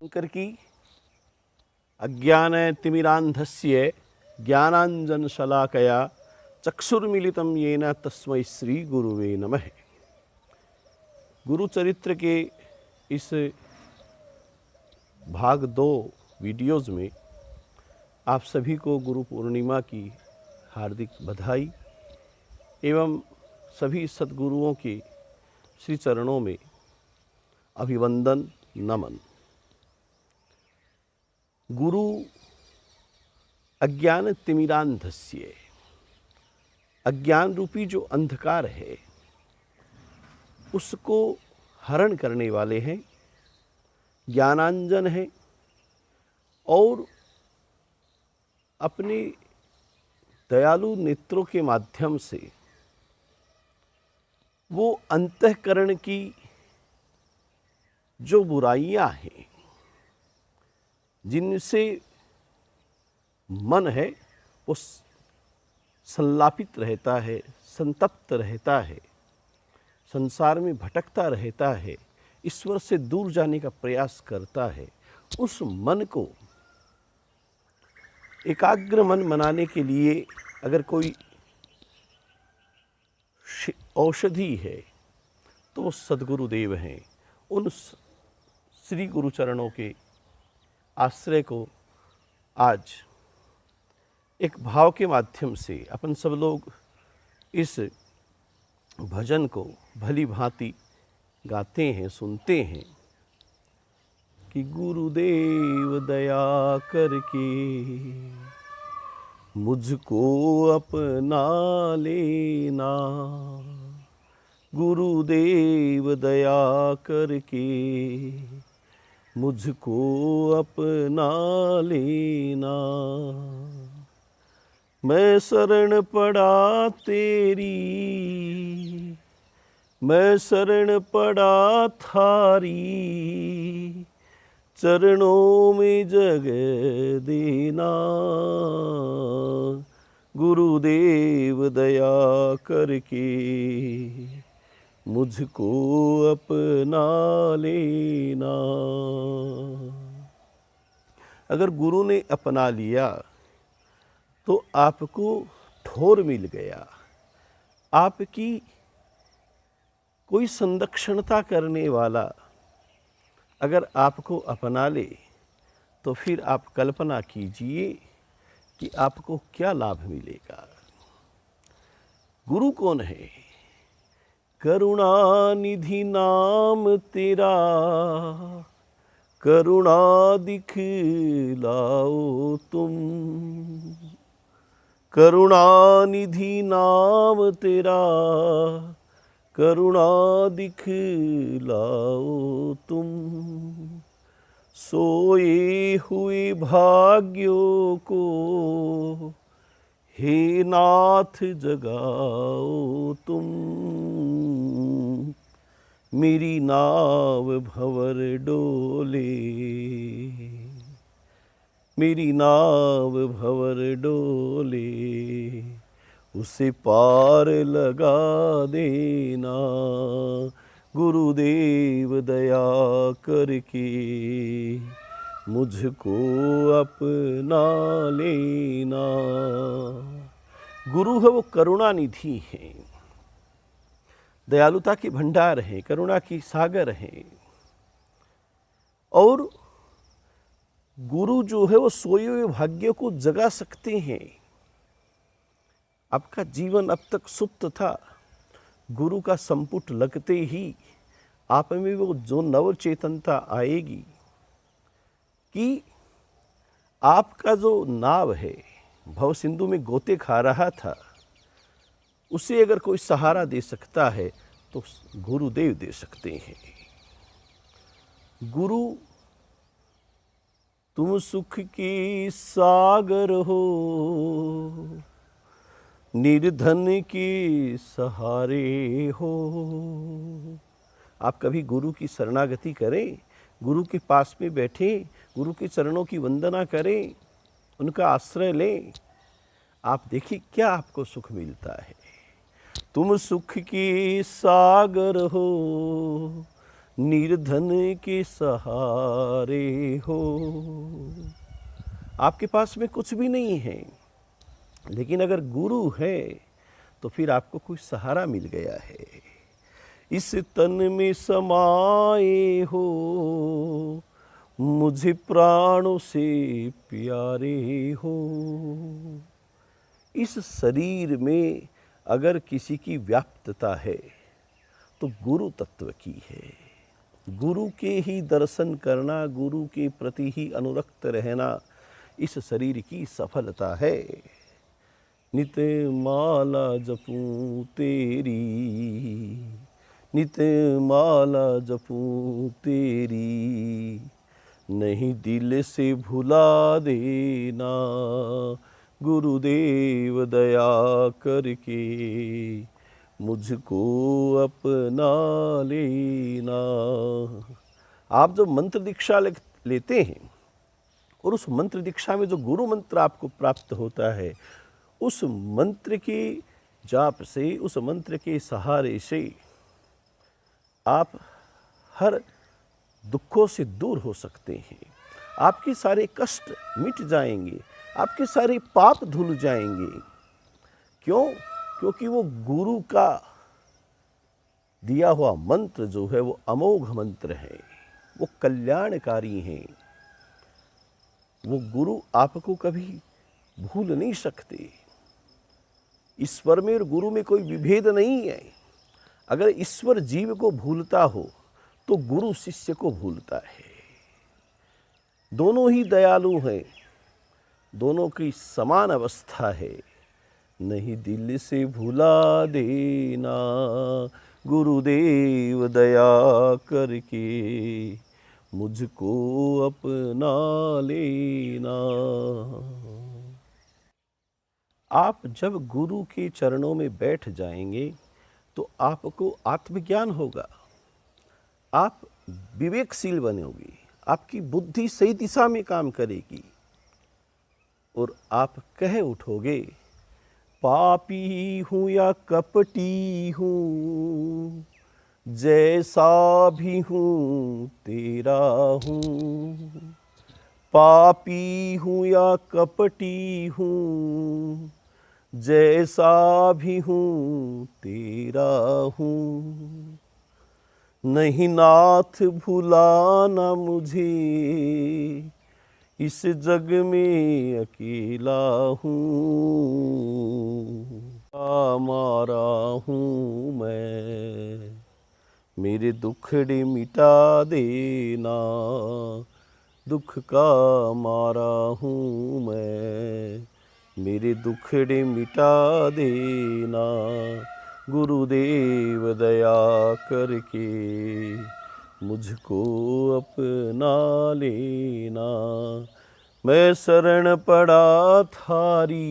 शंकर की अज्ञानतिमिरान्धस्य ज्ञानाञ्जनशलाकया चक्षुर्मिलितं येन तस्मै श्री गुरुवे नमः। गुरु चरित्र के इस भाग 2 वीडियोज़ में आप सभी को गुरु पूर्णिमा की हार्दिक बधाई एवं सभी सद्गुरुओं के श्री चरणों में अभिवंदन नमन। गुरु अज्ञान तिमिरांधस्य, अज्ञान रूपी जो अंधकार है उसको हरण करने वाले हैं, ज्ञानांजन है और अपने दयालु नेत्रों के माध्यम से वो अंतःकरण की जो बुराइयां हैं, जिनसे मन है वो संलापित रहता है, संतप्त रहता है, संसार में भटकता रहता है, ईश्वर से दूर जाने का प्रयास करता है, उस मन को एकाग्र मन बनाने के लिए अगर कोई औषधि है तो वो सद्गुरुदेव हैं। उन श्री गुरु चरणों के आश्रय को आज एक भाव के माध्यम से अपन सब लोग इस भजन को भली भांति गाते हैं, सुनते हैं कि गुरुदेव दया करके मुझको अपना लेना, गुरुदेव दया करके मुझको अपना लेना। मैं शरण पड़ा तेरी, मैं शरण पड़ा थारी, चरणों में जगह देना, गुरुदेव दया करके मुझको अपना लेना। अगर गुरु ने अपना लिया तो आपको ठोर मिल गया, आपकी कोई संरक्षणता करने वाला अगर आपको अपना ले तो फिर आप कल्पना कीजिए कि आपको क्या लाभ मिलेगा। गुरु कौन है? करुणा निधि नाम तेरा, करुणा दिखलाओ तुम, करुणा निधि नाम तेरा, करुणा दिखलाओ तुम, सोए हुए भाग्यों को हे नाथ जगाओ तुम, मेरी नाव भंवर डोले, मेरी नाव भंवर डोले, उसे पार लगा देना, गुरुदेव दया करके मुझको अपना लेना। गुरु है वो करुणा निधि है, दयालुता के भंडार हैं, करुणा की सागर हैं। और गुरु जो है वो सोए हुए भाग्य को जगा सकते हैं। आपका जीवन अब तक सुप्त था, गुरु का संपुट लगते ही आप में वो जो नव चेतनता आएगी कि आपका जो नाव है भव सिंधु में गोते खा रहा था, उसे अगर कोई सहारा दे सकता है तो गुरुदेव दे सकते हैं। गुरु तुम सुख के सागर हो, निर्धन के सहारे हो। आप कभी गुरु की शरणागति करें, गुरु के पास में बैठें, गुरु के चरणों की वंदना करें, उनका आश्रय लें, आप देखिए क्या आपको सुख मिलता है। तुम सुख के सागर हो, निर्धन के सहारे हो। आपके पास में कुछ भी नहीं है, लेकिन अगर गुरु है तो फिर आपको कोई सहारा मिल गया है। इस तन में समाए हो, मुझे प्राणों से प्यारे हो। इस शरीर में अगर किसी की व्याप्तता है तो गुरु तत्व की है। गुरु के ही दर्शन करना, गुरु के प्रति ही अनुरक्त रहना इस शरीर की सफलता है। नित माला जपूं तेरी, नित माला जपूं तेरी, नहीं दिल से भुला देना गुरुदेव दया करके, मुझको अपना लेना। आप जब मंत्र दीक्षा लेते हैं और उस मंत्र दीक्षा में जो गुरु मंत्र आपको प्राप्त होता है, उस मंत्र के जाप से, उस मंत्र के सहारे से आप हर दुखों से दूर हो सकते हैं। आपके सारे कष्ट मिट जाएंगे, आपके सारे पाप धुल जाएंगे। क्यों? क्योंकि वो गुरु का दिया हुआ मंत्र जो है वो अमोघ मंत्र है, वो कल्याणकारी है। वो गुरु आपको कभी भूल नहीं सकते। ईश्वर में और गुरु में कोई विभेद नहीं है। अगर ईश्वर जीव को भूलता हो तो गुरु शिष्य को भूलता है। दोनों ही दयालु हैं, दोनों की समान अवस्था है। नहीं दिल से भुला देना गुरुदेव दया करके, मुझको अपना लेना। आप जब गुरु के चरणों में बैठ जाएंगे तो आपको आत्मज्ञान होगा, आप विवेकशील बनेंगे, आपकी बुद्धि सही दिशा में काम करेगी और आप कह उठोगे, पापी हूँ या कपटी हूँ, जैसा भी हूँ तेरा हूँ। पापी हूँ या कपटी हूँ, जैसा भी हूँ तेरा हूँ। नहीं नाथ भुलाना मुझे, इस जग में अकेला हूँ। मारा हूँ मैं, मेरे दुखड़े मिटा देना। दुख का मारा हूँ मैं, मेरे दुखड़े मिटा देना। गुरुदेव दया करके मुझको अपना लेना। मैं शरण पड़ा थारी,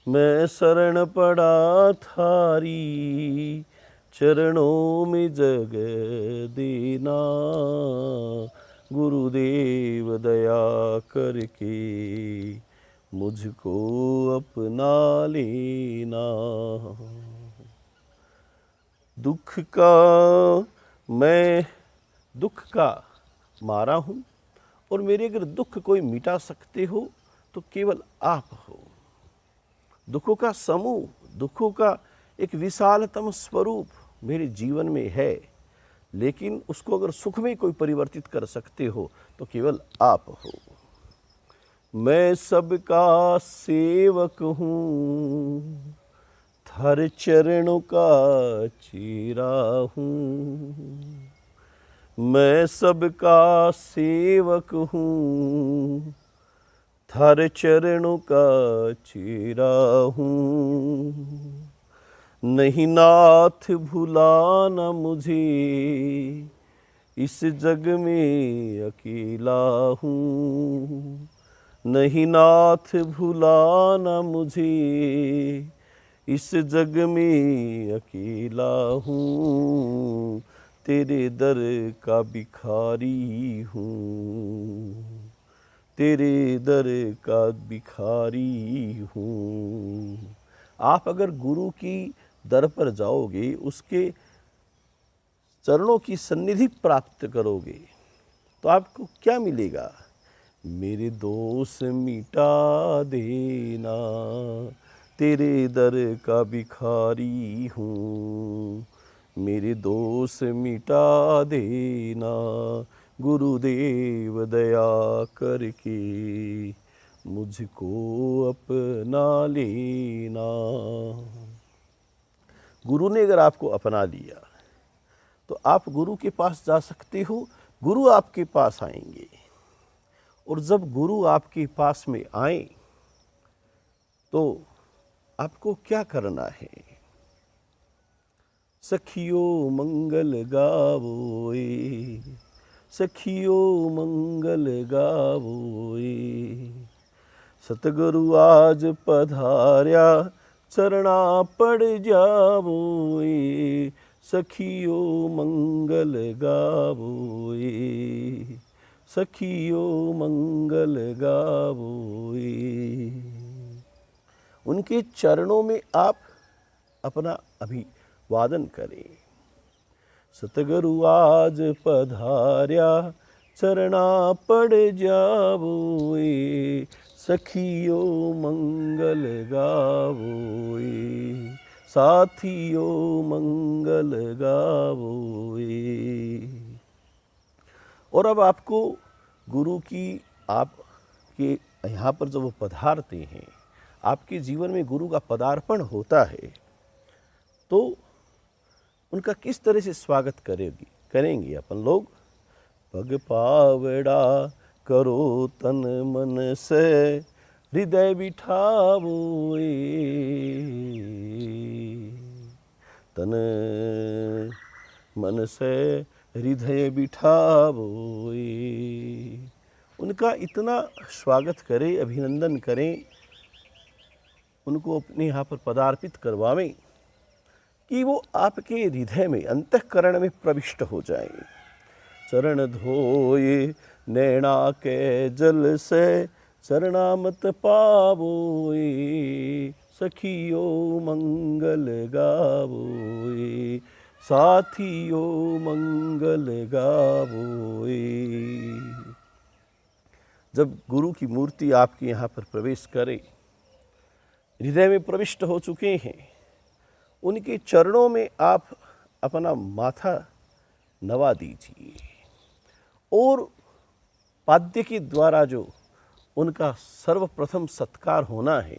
मैं शरण पड़ा थारी, चरणों में जग देना। गुरुदेव दया करके मुझको अपना लेना। दुख का मैं दुख का मारा हूँ और मेरे अगर दुख कोई मिटा सकते हो तो केवल आप हो। दुखों का समूह, दुखों का एक विशालतम स्वरूप मेरे जीवन में है, लेकिन उसको अगर सुख में कोई परिवर्तित कर सकते हो तो केवल आप हो। मैं सबका सेवक हूँ, हर चरणों का चेरा हूँ। मैं सबका सेवक हूँ, हर चरणों का चेरा हूँ। नहीं नाथ भुलाना मुझे, इस जग में अकेला हूँ। नहीं नाथ भुलाना मुझे, इस जग में अकेला हूँ। तेरे दर का भिखारी हूँ, तेरे दर का भिखारी हूँ। आप अगर गुरु की दर पर जाओगे, उसके चरणों की सन्निधि प्राप्त करोगे तो आपको क्या मिलेगा? मेरे दोष मिटा देना, तेरे दर का भिखारी हूँ। मेरे दोष मिटा देना, गुरुदेव दया करके मुझको अपना लेना। गुरु ने अगर आपको अपना लिया तो आप गुरु के पास जा सकते हो, गुरु आपके पास आएंगे। और जब गुरु आपके पास में आए तो आपको क्या करना है? सखियो मंगल गावोए, सखियो मंगल गावोए। सतगुरु आज पधार्या, चरणा पड़ जावोए। सखियो मंगल गावोए, सखियो मंगल गावोए। उनके चरणों में आप अपना अभिवादन करें। सतगुरु आज पधार्या, चरणा पड़ जावोए। सखियो मंगल गावोए, साथियो मंगल गावोए। और अब आपको गुरु की, आपके यहाँ पर जब वो पधारते हैं, आपके जीवन में गुरु का पदार्पण होता है, तो उनका किस तरह से स्वागत करेंगे अपन लोग? पग पावड़ा करो तन मन से, हृदय बिठावोए। तन मन से हृदय बिठावोए। उनका इतना स्वागत करें, अभिनंदन करें, उनको अपने यहाँ पर पदार्पित करवावें कि वो आपके हृदय में, अंतःकरण में प्रविष्ट हो जाएं। चरण धोए नैना के जल से, चरणामत पावोए। सखियो मंगल गावोए, साथियो मंगल गावोए। जब गुरु की मूर्ति आपके यहाँ पर प्रवेश करे, हृदय में प्रविष्ट हो चुके हैं, उनके चरणों में आप अपना माथा नवा दीजिए और पाद्य के द्वारा जो उनका सर्वप्रथम सत्कार होना है,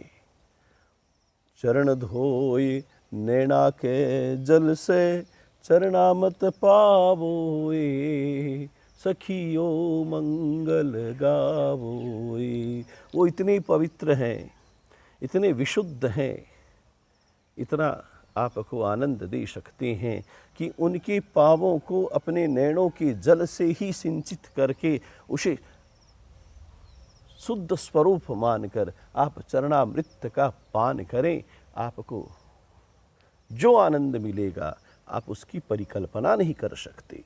चरण धोए नैना के जल से, चरणामत पावोए। सखियो मंगल गावोए। वो इतने पवित्र हैं, इतने विशुद्ध हैं, इतना आपको आनंद दे सकते हैं कि उनके पावों को अपने नैनों के जल से ही सिंचित करके उसे शुद्ध स्वरूप मानकर आप चरणामृत का पान करें। आपको जो आनंद मिलेगा आप उसकी परिकल्पना नहीं कर सकते।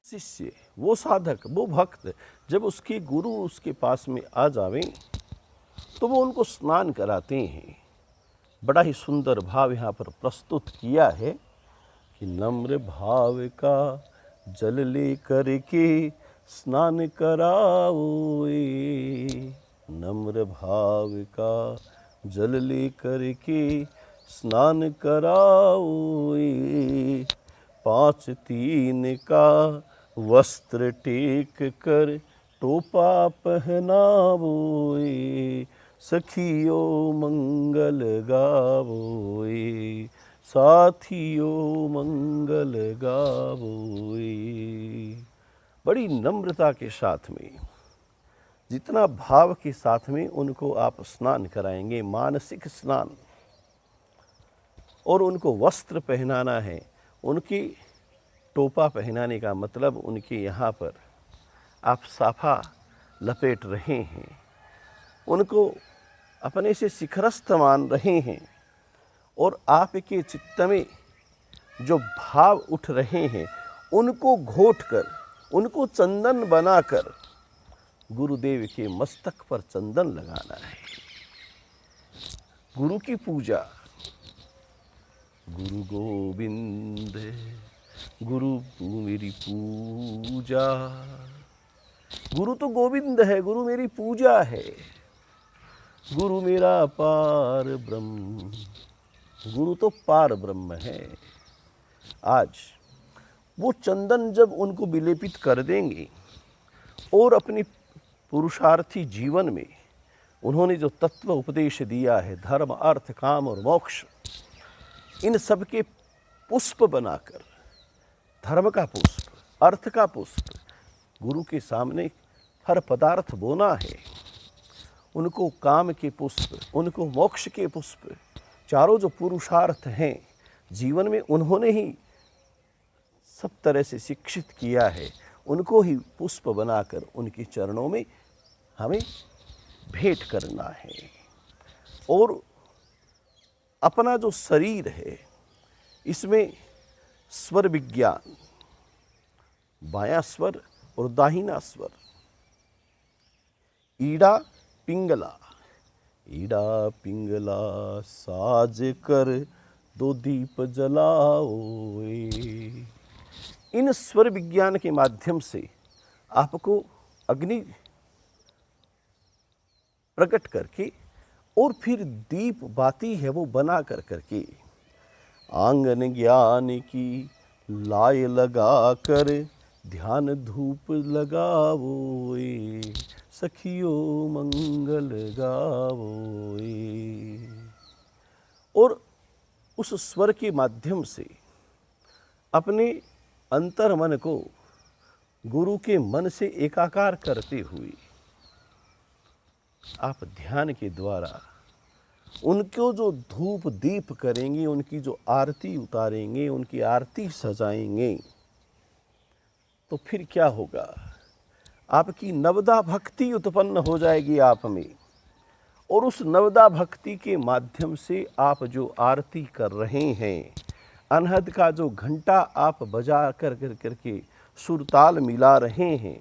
शिष्य, वो साधक, वो भक्त जब उसके गुरु उसके पास में आ जावें तो वो उनको स्नान कराते हैं। बड़ा ही सुंदर भाव यहाँ पर प्रस्तुत किया है कि नम्र भाव का जल ले करके स्नान कराओए। नम्र भाव का जल ले करके स्नान कराओए। 5-3 का वस्त्र टेक कर टोपा पहनावोए। सखियो मंगल गावोए, साथियो मंगल गावोए। बड़ी नम्रता के साथ में, जितना भाव के साथ में उनको आप स्नान कराएंगे, मानसिक स्नान, और उनको वस्त्र पहनाना है। उनकी टोपा पहनाने का मतलब उनके यहाँ पर आप साफा लपेट रहे हैं, उनको अपने से शिखरस्थ मान रहे हैं, और आपके चित्त में जो भाव उठ रहे हैं उनको घोट कर, उनको चंदन बनाकर गुरुदेव के मस्तक पर चंदन लगाना है। गुरु की पूजा। गुरु गोविंद गुरु तू मेरी पूजा। गुरु तो गोविंद है, गुरु मेरी पूजा है। गुरु मेरा पार ब्रह्म, गुरु तो पार ब्रह्म है। आज वो चंदन जब उनको विलेपित कर देंगे और अपनी पुरुषार्थी जीवन में उन्होंने जो तत्व उपदेश दिया है, धर्म अर्थ काम और मोक्ष, इन सब के पुष्प बनाकर, धर्म का पुष्प, अर्थ का पुष्प, गुरु के सामने हर पदार्थ बोना है। उनको काम के पुष्प, उनको मोक्ष के पुष्प, चारों जो पुरुषार्थ हैं जीवन में उन्होंने ही सब तरह से शिक्षित किया है, उनको ही पुष्प बनाकर उनके चरणों में हमें भेंट करना है। और अपना जो शरीर है इसमें स्वर विज्ञान, बायां स्वर और दाहिना स्वर, ईड़ा पिंगला, ईड़ा पिंगला साज कर दो दीप जलाओ। इन स्वर विज्ञान के माध्यम से आपको अग्नि प्रकट करके और फिर दीप बाती है वो बना कर करके आंगन ज्ञान की लाय लगा कर ध्यान धूप लगावो, सखियो मंगल गावो। और उस स्वर के माध्यम से अपने अंतर मन को गुरु के मन से एकाकार करते हुए आप ध्यान के द्वारा उनको जो धूप दीप करेंगे, उनकी जो आरती उतारेंगे, उनकी आरती सजाएंगे, तो फिर क्या होगा, आपकी नवदा भक्ति उत्पन्न हो जाएगी आप में। और उस नवदा भक्ति के माध्यम से आप जो आरती कर रहे हैं, अनहद का जो घंटा आप बजा कर करके सुरताल मिला रहे हैं,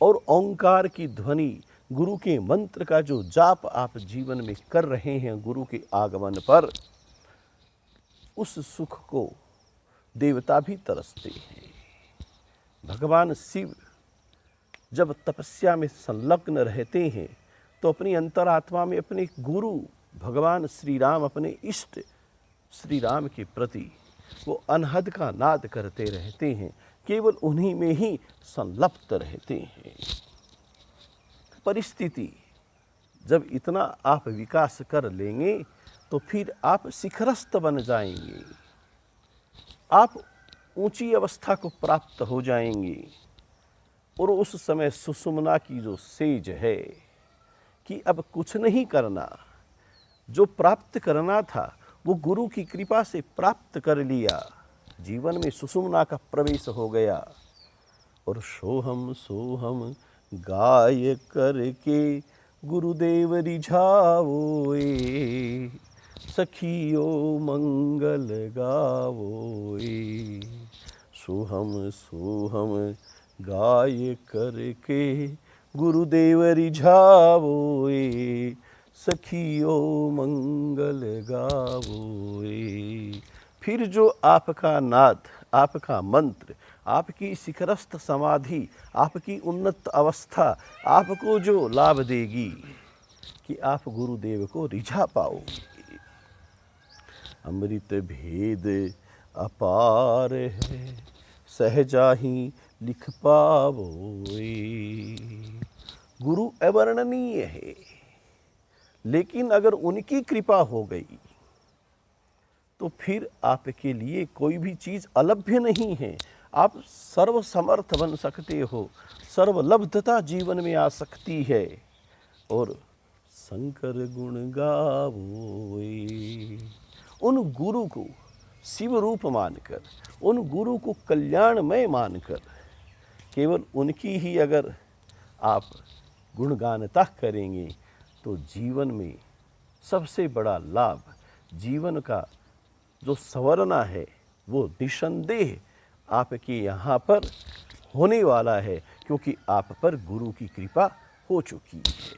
और ओंकार की ध्वनि, गुरु के मंत्र का जो जाप आप जीवन में कर रहे हैं गुरु के आगमन पर, उस सुख को देवता भी तरसते हैं। भगवान शिव जब तपस्या में संलग्न रहते हैं तो अपनी अंतरात्मा में अपने गुरु भगवान श्री राम, अपने इष्ट श्री राम के प्रति वो अनहद का नाद करते रहते हैं, केवल उन्हीं में ही संलप्त रहते हैं। परिस्थिति जब इतना आप विकास कर लेंगे तो फिर आप शिखरस्थ बन जाएंगे, आप ऊंची अवस्था को प्राप्त हो जाएंगे। और उस समय सुषुम्ना की जो सेज है कि अब कुछ नहीं करना, जो प्राप्त करना था वो गुरु की कृपा से प्राप्त कर लिया, जीवन में सुषुम्ना का प्रवेश हो गया। और सोहम सोहम गाय करके गुरुदेव रिझावोए, सखियो मंगल गावोए। सोहम सोहम गाय करके गुरुदेव रिझावोए, सखियो मंगल गावोए। फिर जो आपका नाद, आपका मंत्र, आपकी शिखरस्थ समाधि, आपकी उन्नत अवस्था आपको जो लाभ देगी कि आप गुरुदेव को रिझा पाओगे। अमृत भेद अपार है, सहजा ही लिख पावोए। गुरु अवर्णनीय है, लेकिन अगर उनकी कृपा हो गई तो फिर आपके लिए कोई भी चीज़ अलभ्य नहीं है। आप सर्वसमर्थ बन सकते हो, सर्वलब्धता जीवन में आ सकती है। और शंकर गुण गावोए, उन गुरु को शिव रूप मानकर, उन गुरु को कल्याणमय मानकर, केवल उनकी ही अगर आप गुणगानता करेंगे तो जीवन में सबसे बड़ा लाभ, जीवन का जो संवरना है वो निसंदेह आपके यहाँ पर होने वाला है, क्योंकि आप पर गुरु की कृपा हो चुकी है।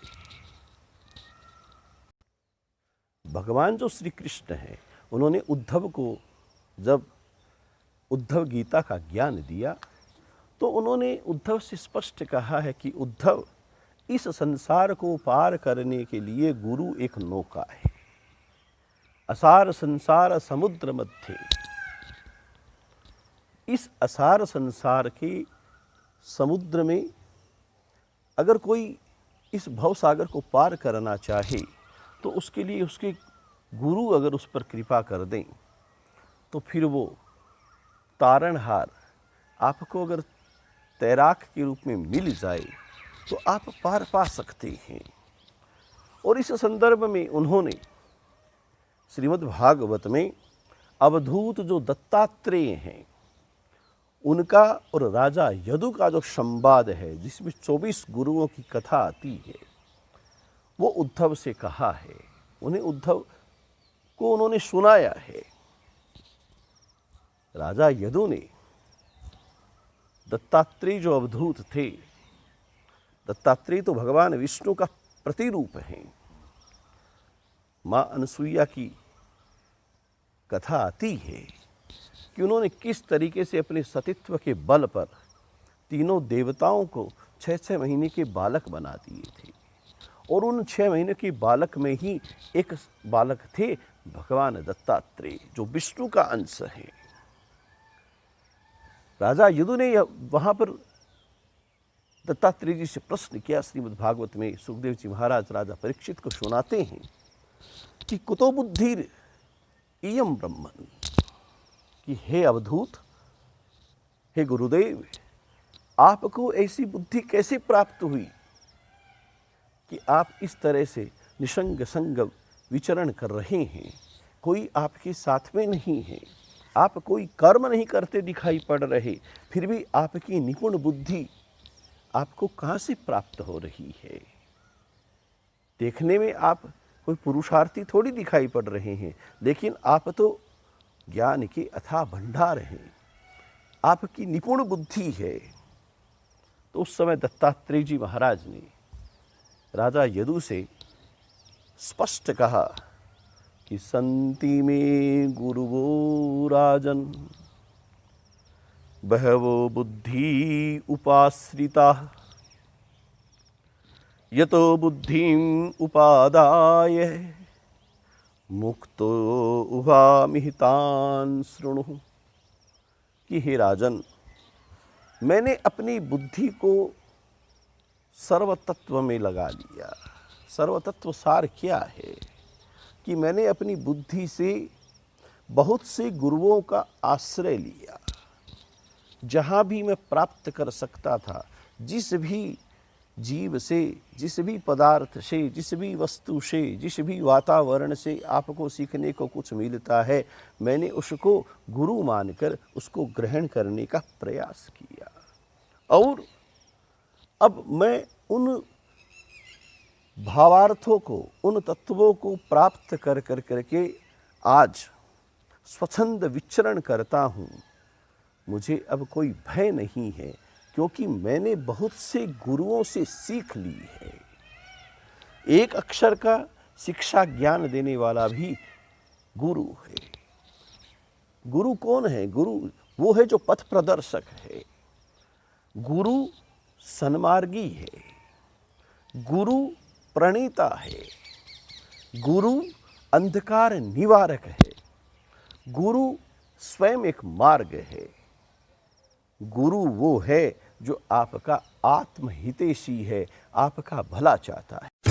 भगवान जो श्री कृष्ण हैं, उन्होंने उद्धव को जब उद्धव गीता का ज्ञान दिया, तो उन्होंने उद्धव से स्पष्ट कहा है कि उद्धव, इस संसार को पार करने के लिए गुरु एक नौका है। असार संसार समुद्र मध्य, इस असार संसार के समुद्र में अगर कोई इस भवसागर को पार करना चाहे तो उसके लिए उसके गुरु अगर उस पर कृपा कर दें तो फिर वो तारणहार आपको अगर तैराक के रूप में मिल जाए तो आप पार पा सकते हैं। और इस संदर्भ में उन्होंने श्रीमद् भागवत में अवधूत जो दत्तात्रेय हैं उनका और राजा यदु का जो संवाद है, जिसमें 24 गुरुओं की कथा आती है, वो उद्धव से कहा है। उन्हें उद्धव को उन्होंने सुनाया है। राजा यदु ने दत्तात्रेय जो अवधूत थे, दत्तात्रेय तो भगवान विष्णु का प्रतिरूप हैं। माँ अनसुईया की कथा आती है कि उन्होंने किस तरीके से अपने सतीत्व के बल पर तीनों देवताओं को 6-6 महीने के बालक बना दिए थे। और उन 6 महीने के बालक में ही एक बालक थे भगवान दत्तात्रेय, जो विष्णु का अंश है। राजा यदु ने वहाँ पर दत्तात्रेय जी से प्रश्न किया। श्रीमद् भागवत में सुखदेव जी महाराज राजा परीक्षित को सुनाते हैं कि कुतो बुद्धिर इयं ब्रह्मन्, कि हे अवधूत, हे गुरुदेव, आपको ऐसी बुद्धि कैसे प्राप्त हुई कि आप इस तरह से निसंग संग विचरण कर रहे हैं, कोई आपके साथ में नहीं है, आप कोई कर्म नहीं करते दिखाई पड़ रहे, फिर भी आपकी निपुण बुद्धि आपको कहाँ से प्राप्त हो रही है? देखने में आप कोई पुरुषार्थी थोड़ी दिखाई पड़ रहे हैं, लेकिन आप तो ज्ञान के अथाह भंडार हैं, आपकी निपुण बुद्धि है। तो उस समय दत्तात्रेय जी महाराज ने राजा यदु से स्पष्ट कहा कि संति में गुरुवो राजन बहवो बुद्धि उपाश्रिता यतो बुद्धिम उपादाय मुक्तो उभामिहितान् शृणु, कि हे राजन, मैंने अपनी बुद्धि को सर्वतत्व में लगा लिया। सर्वतत्व सार क्या है कि मैंने अपनी बुद्धि से बहुत से गुरुओं का आश्रय लिया। जहाँ भी मैं प्राप्त कर सकता था, जिस भी जीव से, जिस भी पदार्थ से, जिस भी वस्तु से, जिस भी वातावरण से आपको सीखने को कुछ मिलता है, मैंने उसको गुरु मानकर उसको ग्रहण करने का प्रयास किया। और अब मैं उन भावार्थों को, उन तत्वों को प्राप्त कर करके आज स्वच्छंद विचरण करता हूँ। मुझे अब कोई भय नहीं है, क्योंकि मैंने बहुत से गुरुओं से सीख ली है। एक अक्षर का शिक्षा ज्ञान देने वाला भी गुरु है। गुरु कौन है? गुरु वो है जो पथ प्रदर्शक है। गुरु सन्मार्गी है, गुरु प्रणीता है, गुरु अंधकार निवारक है, गुरु स्वयं एक मार्ग है। गुरु वो है जो आपका आत्महितैषी है, आपका भला चाहता है।